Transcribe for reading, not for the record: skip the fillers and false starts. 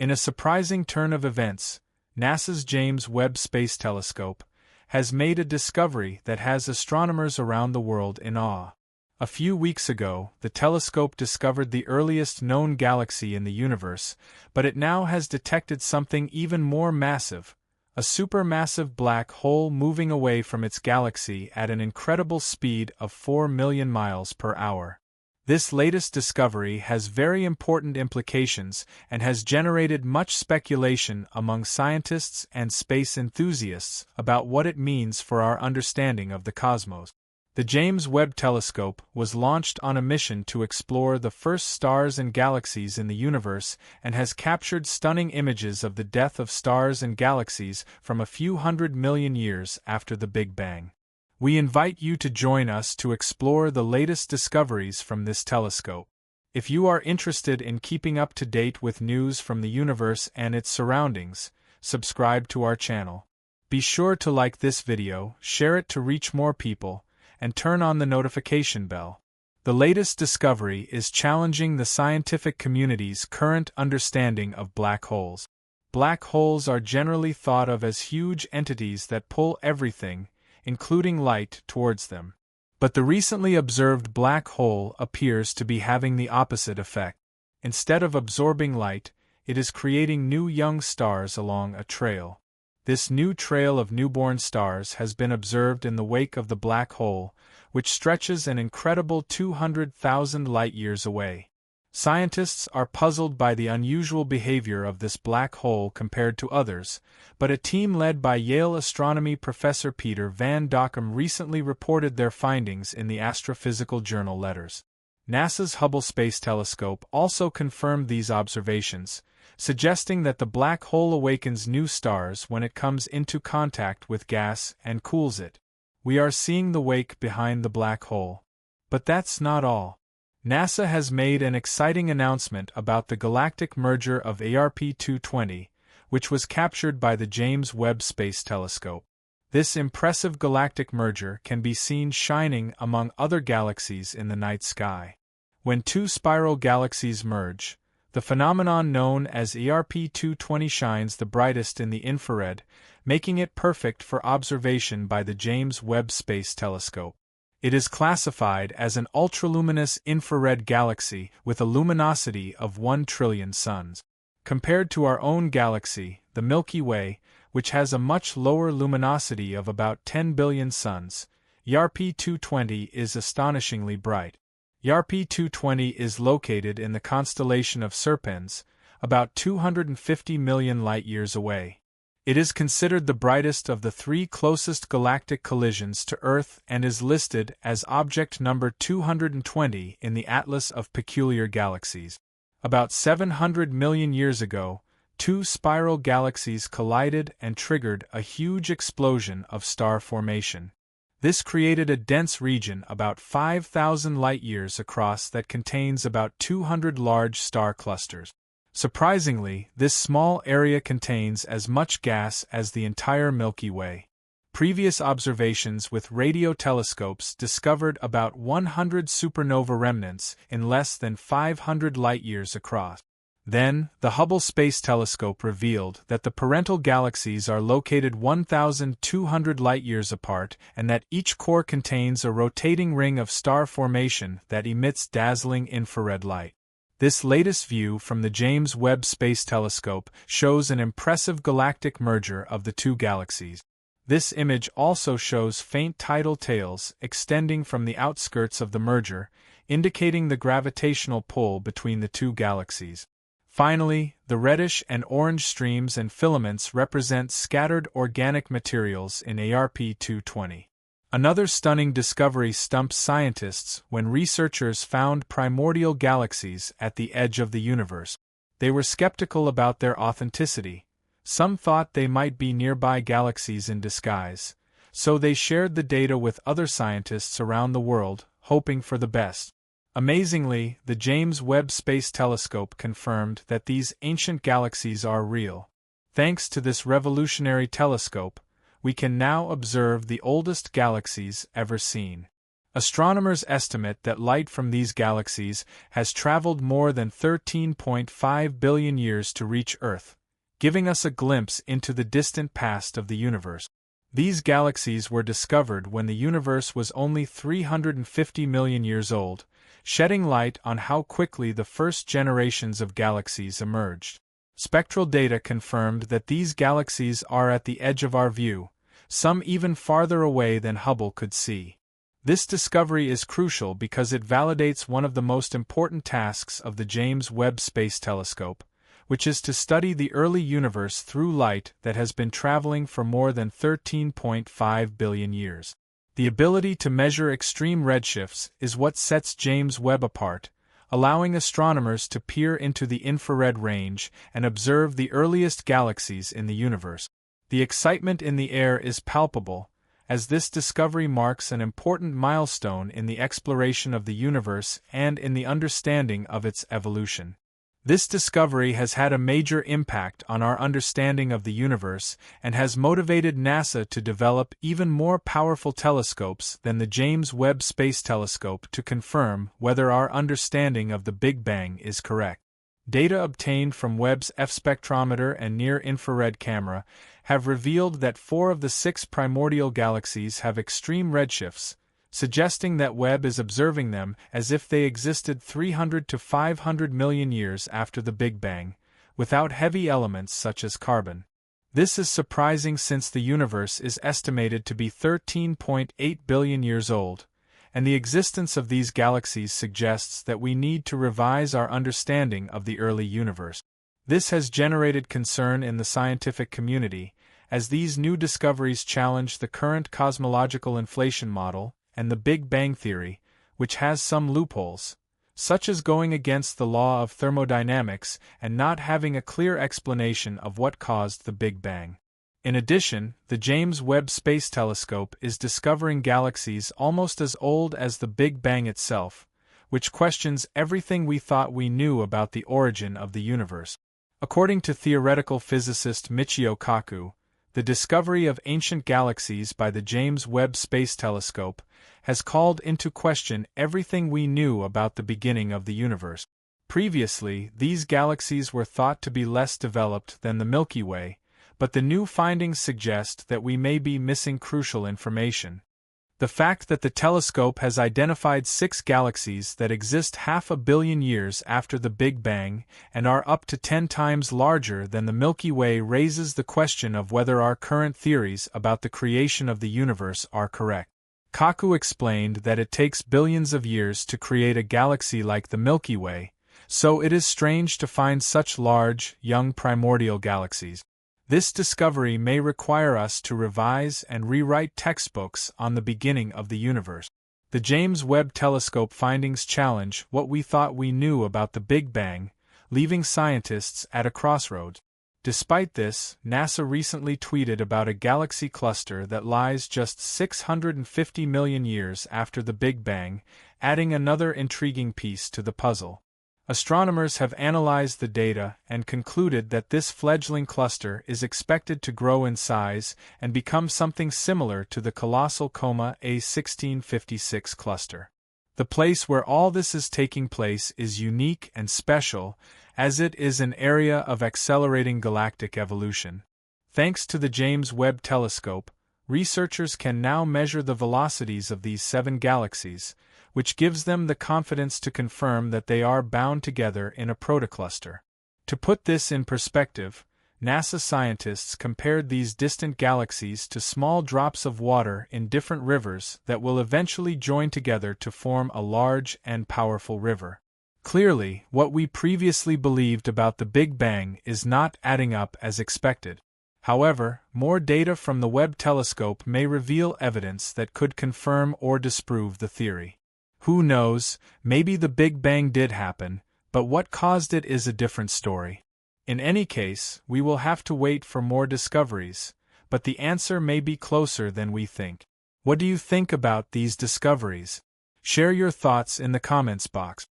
In a surprising turn of events, NASA's James Webb Space Telescope has made a discovery that has astronomers around the world in awe. A few weeks ago, the telescope discovered the earliest known galaxy in the universe, but it now has detected something even more massive, a supermassive black hole moving away from its galaxy at an incredible speed of 4 million miles per hour. This latest discovery has very important implications and has generated much speculation among scientists and space enthusiasts about what it means for our understanding of the cosmos. The James Webb Telescope was launched on a mission to explore the first stars and galaxies in the universe and has captured stunning images of the death of stars and galaxies from a few 100 million years after the Big Bang. We invite you to join us to explore the latest discoveries from this telescope. If you are interested in keeping up to date with news from the universe and its surroundings, subscribe to our channel. Be sure to like this video, share it to reach more people, and turn on the notification bell. The latest discovery is challenging the scientific community's current understanding of black holes. Black holes are generally thought of as huge entities that pull everything, including light, towards them. But the recently observed black hole appears to be having the opposite effect. Instead of absorbing light, it is creating new young stars along a trail. This new trail of newborn stars has been observed in the wake of the black hole, which stretches an incredible 200,000 light-years away. Scientists are puzzled by the unusual behavior of this black hole compared to others, but a team led by Yale astronomy professor Peter Van Dockum recently reported their findings in the astrophysical journal Letters. NASA's Hubble Space Telescope also confirmed these observations, suggesting that the black hole awakens new stars when it comes into contact with gas and cools it. We are seeing the wake behind the black hole. But that's not all. NASA has made an exciting announcement about the galactic merger of ARP-220, which was captured by the James Webb Space Telescope. This impressive galactic merger can be seen shining among other galaxies in the night sky. When two spiral galaxies merge, the phenomenon known as ARP-220 shines the brightest in the infrared, making it perfect for observation by the James Webb Space Telescope. It is classified as an ultraluminous infrared galaxy with a luminosity of 1 trillion suns. Compared to our own galaxy, the Milky Way, which has a much lower luminosity of about 10 billion suns, ARP-220 is astonishingly bright. ARP-220 is located in the constellation of Serpens, about 250 million light-years away. It is considered the brightest of the 3 closest galactic collisions to Earth and is listed as object number 220 in the Atlas of Peculiar Galaxies. About 700 million years ago, 2 spiral galaxies collided and triggered a huge explosion of star formation. This created a dense region about 5,000 light-years across that contains about 200 large star clusters. Surprisingly, this small area contains as much gas as the entire Milky Way. Previous observations with radio telescopes discovered about 100 supernova remnants in less than 500 light-years across. Then, the Hubble Space Telescope revealed that the parental galaxies are located 1,200 light-years apart and that each core contains a rotating ring of star formation that emits dazzling infrared light. This latest view from the James Webb Space Telescope shows an impressive galactic merger of the two galaxies. This image also shows faint tidal tails extending from the outskirts of the merger, indicating the gravitational pull between the two galaxies. Finally, the reddish and orange streams and filaments represent scattered organic materials in ARP-220. Another stunning discovery stumped scientists when researchers found primordial galaxies at the edge of the universe. They were skeptical about their authenticity. Some thought they might be nearby galaxies in disguise, so they shared the data with other scientists around the world, hoping for the best. Amazingly, the James Webb Space Telescope confirmed that these ancient galaxies are real. Thanks to this revolutionary telescope, we can now observe the oldest galaxies ever seen. Astronomers estimate that light from these galaxies has traveled more than 13.5 billion years to reach Earth, giving us a glimpse into the distant past of the universe. These galaxies were discovered when the universe was only 350 million years old, shedding light on how quickly the first generations of galaxies emerged. Spectral data confirmed that these galaxies are at the edge of our view, some even farther away than Hubble could see. This discovery is crucial because it validates one of the most important tasks of the James Webb Space Telescope, which is to study the early universe through light that has been traveling for more than 13.5 billion years. The ability to measure extreme redshifts is what sets James Webb apart, allowing astronomers to peer into the infrared range and observe the earliest galaxies in the universe. The excitement in the air is palpable, as this discovery marks an important milestone in the exploration of the universe and in the understanding of its evolution. This discovery has had a major impact on our understanding of the universe and has motivated NASA to develop even more powerful telescopes than the James Webb Space Telescope to confirm whether our understanding of the Big Bang is correct. Data obtained from Webb's F-spectrometer and near-infrared camera have revealed that 4 of the 6 primordial galaxies have extreme redshifts, suggesting that Webb is observing them as if they existed 300 to 500 million years after the Big Bang, without heavy elements such as carbon. This is surprising since the universe is estimated to be 13.8 billion years old, and the existence of these galaxies suggests that we need to revise our understanding of the early universe. This has generated concern in the scientific community, as these new discoveries challenge the current cosmological inflation model and the Big Bang theory, which has some loopholes, such as going against the law of thermodynamics and not having a clear explanation of what caused the Big Bang. In addition, the James Webb Space Telescope is discovering galaxies almost as old as the Big Bang itself, which questions everything we thought we knew about the origin of the universe. According to theoretical physicist Michio Kaku, the discovery of ancient galaxies by the James Webb Space Telescope has called into question everything we knew about the beginning of the universe. Previously, these galaxies were thought to be less developed than the Milky Way, but the new findings suggest that we may be missing crucial information. The fact that the telescope has identified 6 galaxies that exist 500 million years after the Big Bang and are up to 10 times larger than the Milky Way raises the question of whether our current theories about the creation of the universe are correct. Kaku explained that it takes billions of years to create a galaxy like the Milky Way, so it is strange to find such large, young primordial galaxies. This discovery may require us to revise and rewrite textbooks on the beginning of the universe. The James Webb Telescope findings challenge what we thought we knew about the Big Bang, leaving scientists at a crossroads. Despite this, NASA recently tweeted about a galaxy cluster that lies just 650 million years after the Big Bang, adding another intriguing piece to the puzzle. Astronomers have analyzed the data and concluded that this fledgling cluster is expected to grow in size and become something similar to the colossal Coma A1656 cluster. The place where all this is taking place is unique and special, as it is an area of accelerating galactic evolution. Thanks to the James Webb Telescope, researchers can now measure the velocities of these 7 galaxies, which gives them the confidence to confirm that they are bound together in a protocluster. To put this in perspective, NASA scientists compared these distant galaxies to small drops of water in different rivers that will eventually join together to form a large and powerful river. Clearly, what we previously believed about the Big Bang is not adding up as expected. However, more data from the Webb telescope may reveal evidence that could confirm or disprove the theory. Who knows, maybe the Big Bang did happen, but what caused it is a different story. In any case, we will have to wait for more discoveries, but the answer may be closer than we think. What do you think about these discoveries? Share your thoughts in the comments box.